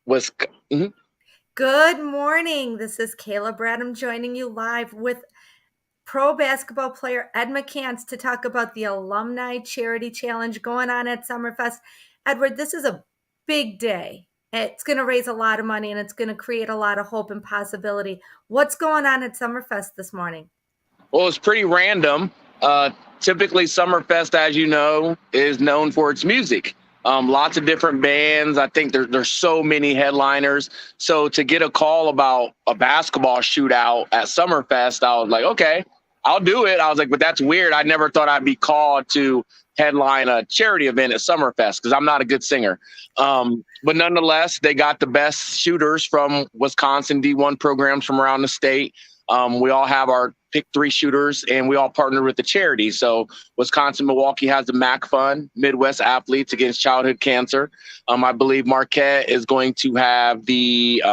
Was mhm. Good morning. This is Kayla Bradham joining you live with pro basketball player Ed McCants to talk about the Alumni Charity Challenge going on at Summerfest. Edward, this is a big day. It's going to raise a lot of money and it's going to create a lot of hope and possibility. What's going on at Summerfest this morning? Well, it's pretty random. Typically, Summerfest, as you know, is known for its music. Lots of different bands. I think there's so many headliners. So to get a call about a basketball shootout at Summerfest, I was like, okay, I'll do it. I was like, but that's weird. I never thought I'd be called to headline a charity event at Summerfest because I'm not a good singer. But nonetheless, they got the best shooters from Wisconsin D1 programs from around the state. We all have our pick three shooters, and we all partner with the charity. So Wisconsin-Milwaukee has the MACC Fund, Midwest Athletes Against Childhood Cancer. I believe Marquette is going to have the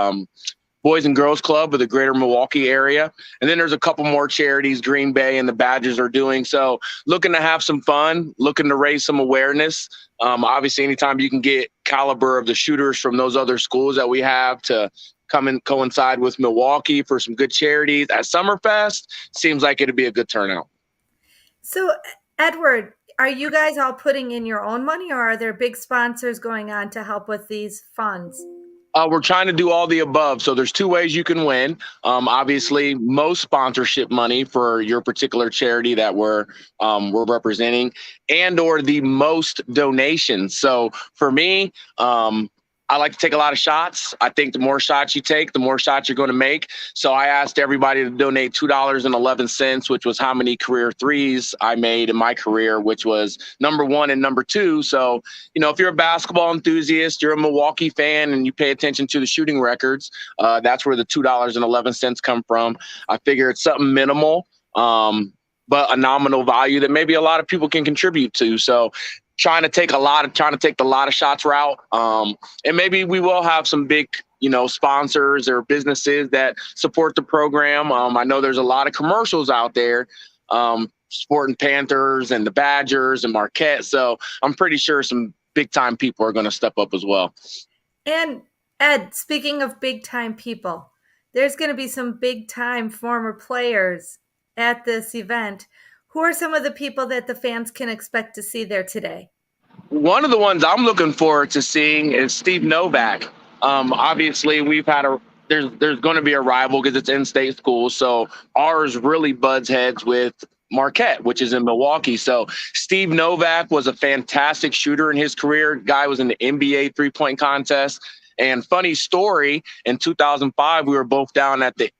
Boys and Girls Club of the greater Milwaukee area. And then there's a couple more charities Green Bay and the Badgers are doing. So looking to have some fun, looking to raise some awareness. Obviously, anytime you can get caliber of the shooters from those other schools that we have to come and coincide with Milwaukee for some good charities at Summerfest, seems like it'd be a good turnout. So, Edward, are you guys all putting in your own money or are there big sponsors going on to help with these funds? We're trying to do all the above. So there's two ways you can win. Obviously, most sponsorship money for your particular charity that we're representing, and or the most donations. So for me, I like to take a lot of shots. I think the more shots you take, the more shots you're going to make. So I asked everybody to donate $2.11, which was how many career threes I made in my career, which was number one and number two. So, if you're a basketball enthusiast, you're a Milwaukee fan, and you pay attention to the shooting records, that's where the $2.11 come from. I figure it's something minimal, but a nominal value that maybe a lot of people can contribute to. So trying to take the lot of shots route. And maybe we will have some big, sponsors or businesses that support the program. I know there's a lot of commercials out there, supporting Panthers and the Badgers and Marquette. So I'm pretty sure some big time people are going to step up as well. And Ed, speaking of big time people, there's going to be some big time former players at this event. Who are some of the people that the fans can expect to see there today? One of the ones I'm looking forward to seeing is Steve Novak. Obviously, there's going to be a rival because it's in-state school. So ours really butts heads with Marquette, which is in Milwaukee. So Steve Novak was a fantastic shooter in his career. Guy was in the NBA three-point contest. And funny story, in 2005, we were both down at the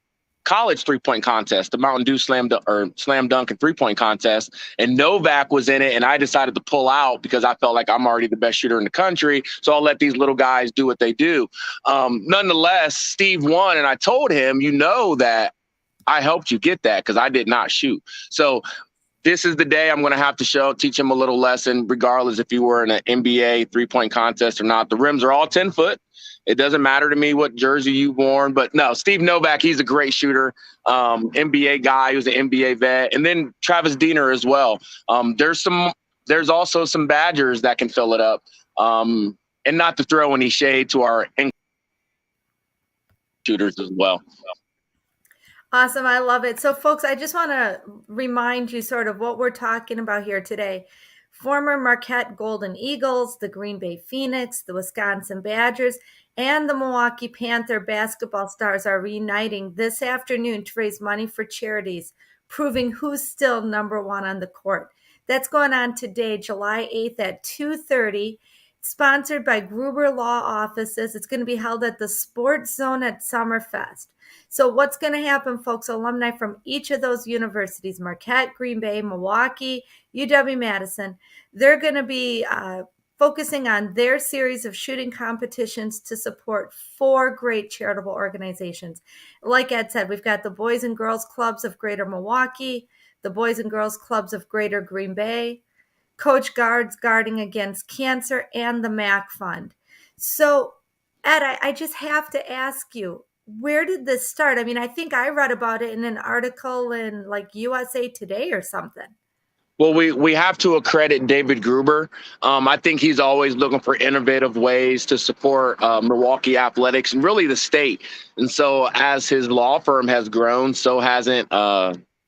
college three-point contest, the Mountain Dew slam dunk and three-point contest, and Novak was in it, and I decided to pull out because I felt like I'm already the best shooter in the country, so I'll let these little guys do what they do. Nonetheless, Steve won, and I told him, that I helped you get that because I did not shoot. So this is the day I'm going to have to teach him a little lesson, regardless if you were in an NBA three-point contest or not. The rims are all 10 foot. It doesn't matter to me what jersey you've worn, but no, Steve Novak, he's a great shooter, NBA guy who's an NBA vet, and then Travis Diener as well. There's also some Badgers that can fill it up, and not to throw any shade to our shooters as well. Awesome. I love it. So, folks, I just want to remind you sort of what we're talking about here today. Former Marquette Golden Eagles, the Green Bay Phoenix, the Wisconsin Badgers, and the Milwaukee Panther basketball stars are reuniting this afternoon to raise money for charities, proving who's still number one on the court. That's going on today, July 8th at 2:30. Sponsored by Gruber Law Offices. It's going to be held at the Sportszone at Summerfest. So what's going to happen, folks? Alumni from each of those universities, Marquette, Green Bay, Milwaukee, UW-Madison, they're going to be focusing on their series of shooting competitions to support 4 great charitable organizations. Like Ed said, we've got the Boys and Girls Clubs of Greater Milwaukee, the Boys and Girls Clubs of Greater Green Bay, Coach Guard's Garding Against Cancer, and the MACC Fund. So, Ed, I just have to ask you, where did this start? I mean, I think I read about it in an article in like USA Today or something. Well, we have to accredit David Gruber. I think he's always looking for innovative ways to support Milwaukee athletics and really the state. And so as his law firm has grown, so hasn't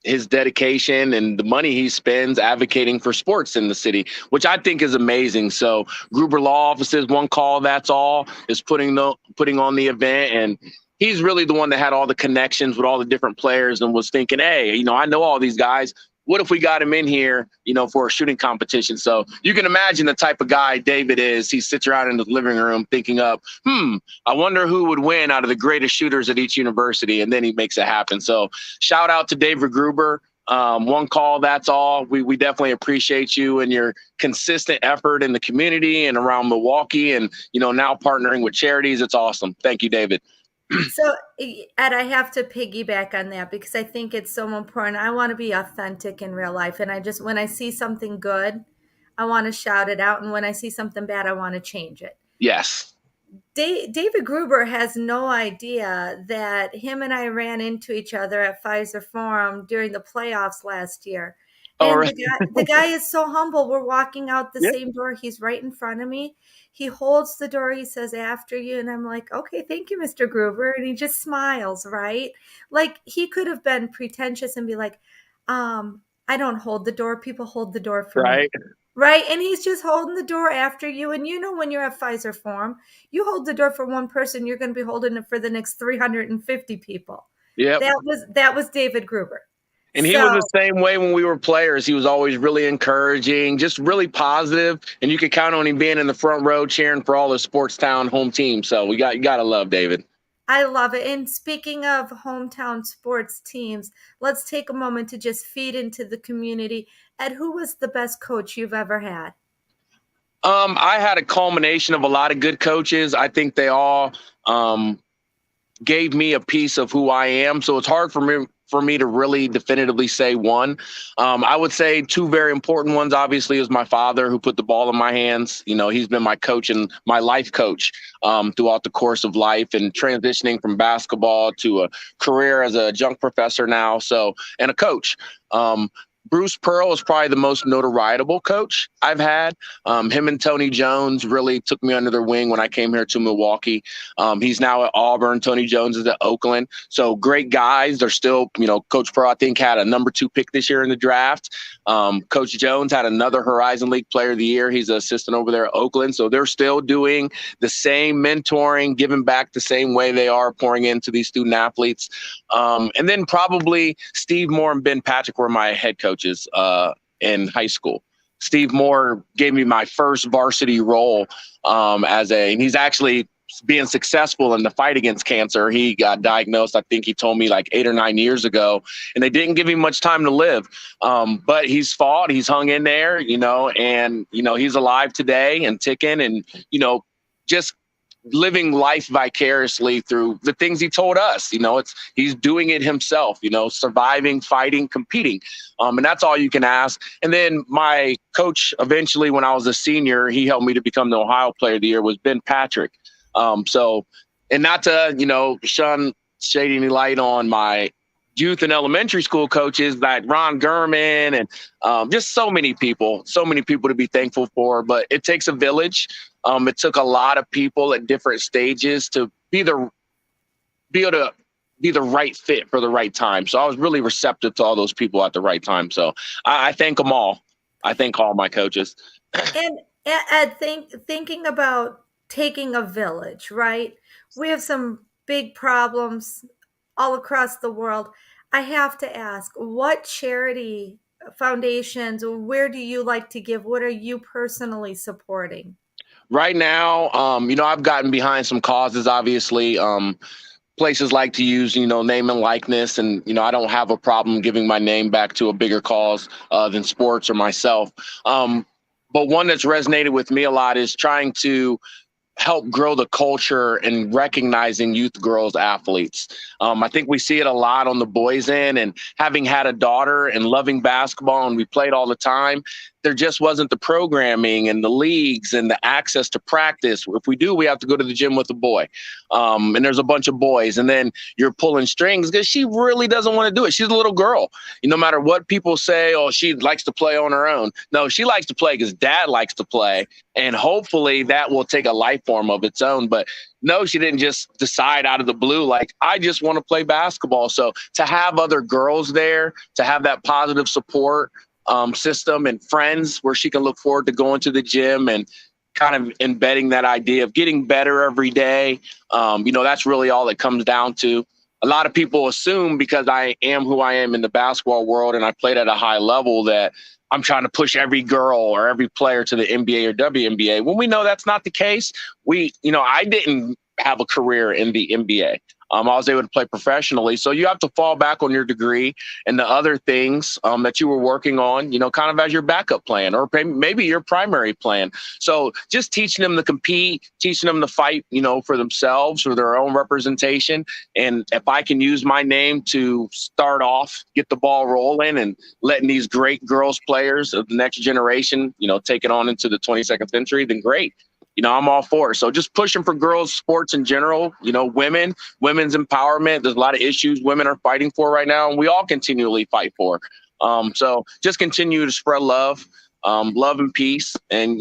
his dedication and the money he spends advocating for sports in the city, which I think is amazing. So Gruber Law Offices, One Call, That's All, is putting on the event. And he's really the one that had all the connections with all the different players and was thinking, hey, I know all these guys. What if we got him in here, for a shooting competition? So you can imagine the type of guy David is. He sits around in the living room thinking of, I wonder who would win out of the greatest shooters at each university. And then he makes it happen. So shout out to David Gruber. One Call, That's All. We definitely appreciate you and your consistent effort in the community and around Milwaukee and, now partnering with charities. It's awesome. Thank you, David. So, Ed, I have to piggyback on that because I think it's so important. I want to be authentic in real life. And when I see something good, I want to shout it out. And when I see something bad, I want to change it. Yes. David Gruber has no idea that him and I ran into each other at Pfizer Forum during the playoffs last year. And right. the guy is so humble. We're walking out the same door. He's right in front of me. He holds the door. He says, after you. And I'm like, okay, thank you, Mr. Gruber. And he just smiles, right? Like he could have been pretentious and be like, I don't hold the door. People hold the door for me. Right. And he's just holding the door after you. And when you're at Pfizer Forum, you hold the door for one person, you're going to be holding it for the next 350 people. Yeah. That was David Gruber. And he was the same way when we were players. He was always really encouraging, just really positive, and you could count on him being in the front row cheering for all the Sportstown home team. So you got to love David. I love it. And speaking of hometown sports teams, let's take a moment to just feed into the community. Ed, who was the best coach you've ever had? I had a culmination of a lot of good coaches. I think they all gave me a piece of who I am. So it's hard for me to really definitively say one. I would say two very important ones, obviously, is my father, who put the ball in my hands. He's been my coach and my life coach throughout the course of life and transitioning from basketball to a career as a adjunct professor now. And a coach. Bruce Pearl is probably the most notorietable coach I've had. Him and Tony Jones really took me under their wing when I came here to Milwaukee. He's now at Auburn. Tony Jones is at Oakland. So great guys. They're still, Coach Pearl, I think, had a number 2 pick this year in the draft. Coach Jones had another Horizon League Player of the Year. He's an assistant over there at Oakland. So they're still doing the same mentoring, giving back the same way they are pouring into these student athletes. And then probably Steve Moore and Ben Patrick were my head coaches in high school. Steve Moore gave me my first varsity role and he's actually being successful in the fight against cancer. He got diagnosed, I think he told me like 8 or 9 years ago, and they didn't give him much time to live. But he's fought, he's hung in there, and he's alive today and ticking and, just living life vicariously through the things he told us. He's doing it himself, surviving, fighting, competing. And that's all you can ask. And then my coach, eventually, when I was a senior, he helped me to become the Ohio Player of the Year, was Ben Patrick. And not to, shade any light on my youth and elementary school coaches like Ron Gurman and just so many people to be thankful for. But it takes a village. It took a lot of people at different stages to be able to be the right fit for the right time. So I was really receptive to all those people at the right time. So I thank them all. I thank all my coaches. And Ed, thinking about taking a village, right? We have some big problems all across the world. I have to ask, what charity foundations, where do you like to give? What are you personally supporting? Right now, I've gotten behind some causes, obviously. Places like to use, name and likeness. And, I don't have a problem giving my name back to a bigger cause than sports or myself. But one that's resonated with me a lot is trying to help grow the culture and recognizing youth girls athletes. I think we see it a lot on the boys' end, and having had a daughter and loving basketball and we played all the time, there just wasn't the programming and the leagues and the access to practice. If we do, we have to go to the gym with a boy. And there's a bunch of boys. And then you're pulling strings because she really doesn't want to do it. She's a little girl. No matter what people say, oh, she likes to play on her own. No, she likes to play because dad likes to play. And hopefully that will take a life form of its own. But no, she didn't just decide out of the blue, like, I just want to play basketball. So to have other girls there, to have that positive support system and friends where she can look forward to going to the gym and kind of embedding that idea of getting better every day. That's really all it comes down to. A lot of people assume because I am who I am in the basketball world and I played at a high level that I'm trying to push every girl or every player to the NBA or WNBA. When we know that's not the case, I didn't have a career in the NBA. I was able to play professionally. So you have to fall back on your degree and the other things that you were working on, kind of as your backup plan or maybe your primary plan. So just teaching them to compete, teaching them to fight, for themselves, for their own representation. And if I can use my name to start off, get the ball rolling and letting these great girls players of the next generation, take it on into the 22nd century, then great. I'm all for it. So just pushing for girls sports in general, women's empowerment. There's a lot of issues women are fighting for right now, and we all continually fight for. So just continue to spread love and peace, and,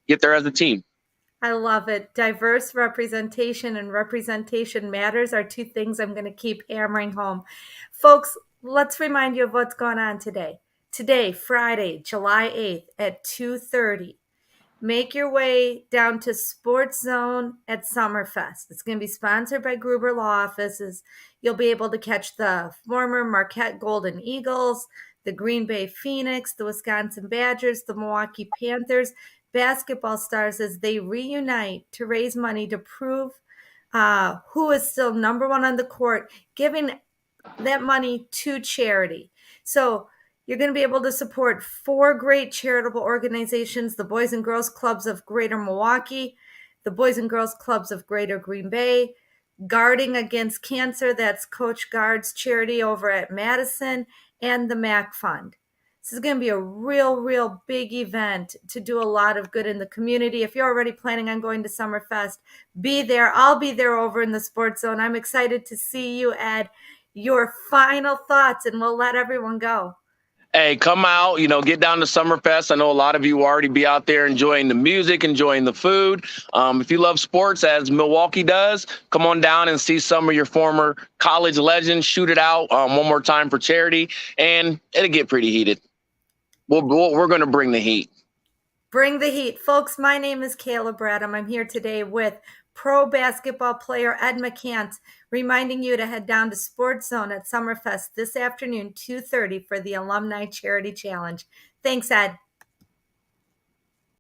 get there as a team. I love it. Diverse representation and representation matters are two things I'm going to keep hammering home. Folks, let's remind you of what's going on today. Today, Friday, July 8th at 2:30. Make your way down to Sportszone at Summerfest. It's going to be sponsored by Gruber Law Offices. You'll be able to catch the former Marquette Golden Eagles, the Green Bay Phoenix, the Wisconsin Badgers, the Milwaukee Panthers, basketball stars as they reunite to raise money to prove who is still number one on the court, giving that money to charity. So you're going to be able to support 4 great charitable organizations: the Boys and Girls Clubs of Greater Milwaukee, the Boys and Girls Clubs of Greater Green Bay, Garding Against Cancer, that's Coach Gard's charity over at Madison, and the MACC Fund. This is going to be a real big event to do a lot of good in the community. If you're already planning on going to Summerfest, be there. I'll be there over in the Sportszone. I'm excited to see you, Ed. Your final thoughts, and we'll let everyone go. Hey, come out, get down to Summerfest. I know a lot of you will already be out there enjoying the music, enjoying the food. If you love sports, as Milwaukee does, come on down and see some of your former college legends shoot it out one more time for charity, and it'll get pretty heated. We're going to bring the heat. Bring the heat. Folks, my name is Kayla Bradham. I'm here today with pro basketball player Ed McCants, reminding you to head down to Sportszone at Summerfest this afternoon, 2:30, for the Alumni Charity Challenge. Thanks, Ed.